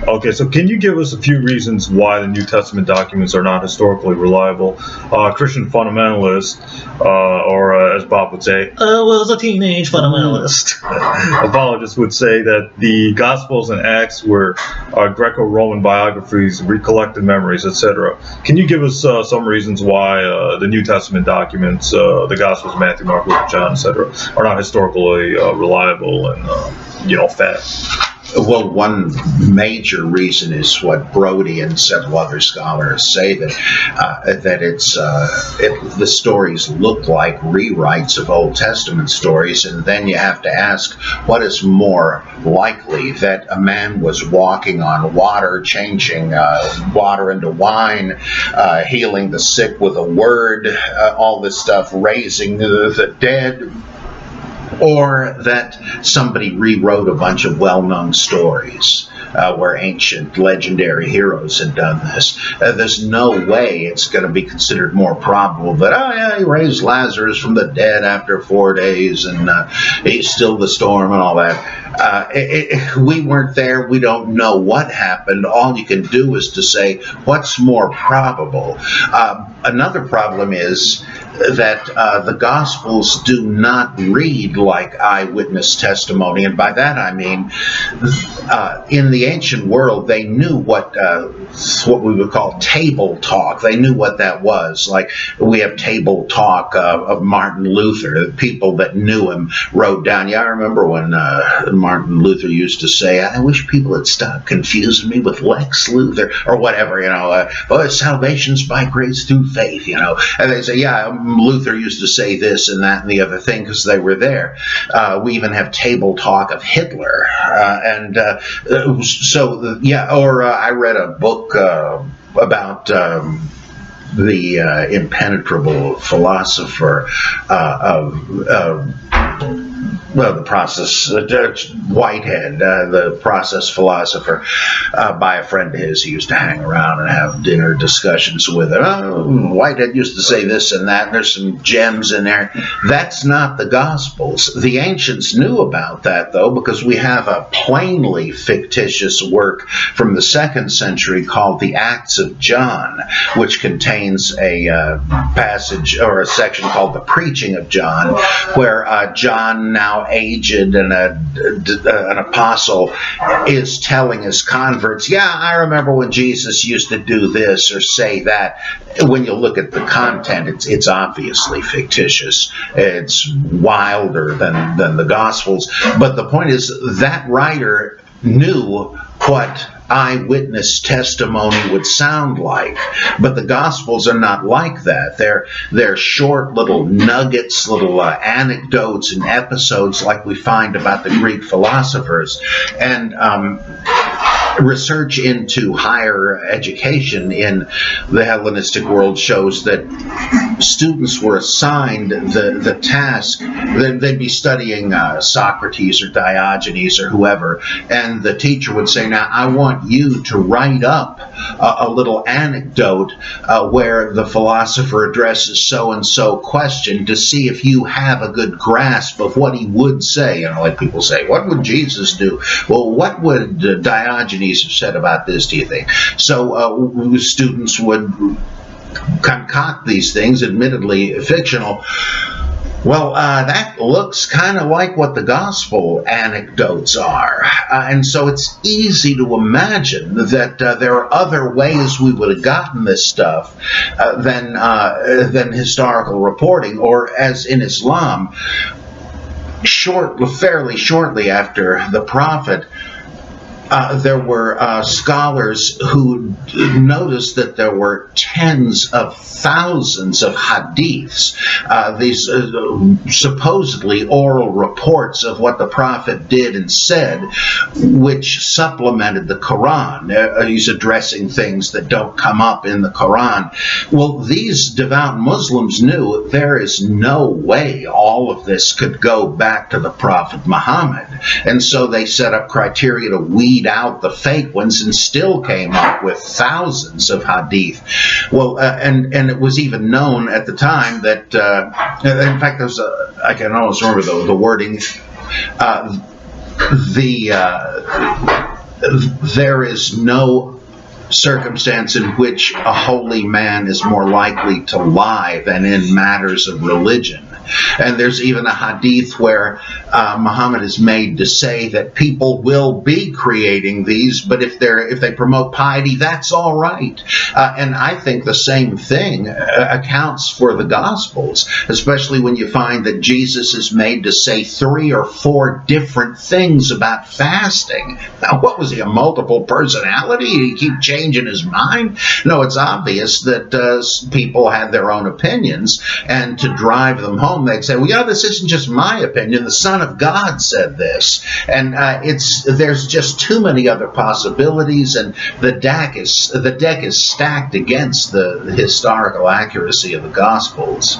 Okay, so can you give us a few reasons why the New Testament documents are not historically reliable? Christian fundamentalists, or as Bob would say, I was a teenage fundamentalist. Apologists would say that the Gospels and Acts were Greco-Roman biographies, recollected memories, etc. Can you give us some reasons why the New Testament documents, the Gospels, Matthew, Mark, Luke, John, etc., are not historically reliable and, fact? Well, one major reason is what Brody and several other scholars say, that the stories look like rewrites of Old Testament stories, and then you have to ask, what is more likely, that a man was walking on water, changing water into wine, healing the sick with a word, all this stuff, raising the dead, or that somebody rewrote a bunch of well-known stories where ancient legendary heroes had done this? There's no way it's going to be considered more probable that, he raised Lazarus from the dead after 4 days and he stilled the storm and all that. We weren't there. We don't know what happened. All you can do is to say, what's more probable? Another problem is that the Gospels do not read like eyewitness testimony, and by that I mean, in the ancient world, they knew what we would call table talk. They knew what that was. Like, we have table talk of Martin Luther. People that knew him wrote down. Yeah, I remember when Martin Luther used to say, I wish people had stopped confusing me with Lex Luthor, or whatever, salvation's by grace through faith, and they say, Luther used to say this and that and the other thing because they were there. We even have table talk of Hitler. I read a book about the impenetrable philosopher the process, Whitehead, the process philosopher, by a friend of his. He used to hang around and have dinner discussions with him. Whitehead used to say this and that, and there's some gems in there. That's not the Gospels. The ancients knew about that, though, because we have a plainly fictitious work from the 2nd century called the Acts of John, which contains a passage or a section called the Preaching of John, where John, now aged and an apostle, is telling his converts, I remember when Jesus used to do this or say that. When you look at the content, it's obviously fictitious. It's wilder than the Gospels. But the point is, that writer knew what eyewitness testimony would sound like, but the Gospels are not like that. They're short little nuggets, little anecdotes and episodes like we find about the Greek philosophers. And research into higher education in the Hellenistic world shows that students were assigned the task that they'd be studying Socrates or Diogenes or whoever, and the teacher would say, now I want you to write up a little anecdote where the philosopher addresses so-and-so question to see if you have a good grasp of what he would say. Like people say, what would Jesus do? Well, what would Diogenes have said about this, do you think? So students would concoct these things, admittedly fictional. Well, that looks kind of like what the gospel anecdotes are. And so it's easy to imagine that there are other ways we would have gotten this stuff than historical reporting, or as in Islam, fairly shortly after the Prophet, there were scholars who noticed that there were tens of thousands of hadiths, these supposedly oral reports of what the Prophet did and said, which supplemented the Quran. He's addressing things that don't come up in the Quran. Well, these devout Muslims knew there is no way all of this could go back to the Prophet Muhammad. And so they set up criteria to weed out the fake ones and still came up with thousands of hadith. Well, and it was even known at the time that, in fact, there's I can almost remember the wording, there is no circumstance in which a holy man is more likely to lie than in matters of religion. And there's even a hadith where Muhammad is made to say that people will be creating these, but if they promote piety, that's all right. And I think the same thing accounts for the Gospels, especially when you find that Jesus is made to say 3 or 4 different things about fasting. Now, what was he, a multiple personality? Did he keep changing his mind? No, it's obvious that people had their own opinions, and to drive them home, they'd say, well, yeah, this isn't just my opinion. The Son of God said this. And there's just too many other possibilities, and the deck is stacked against the historical accuracy of the Gospels.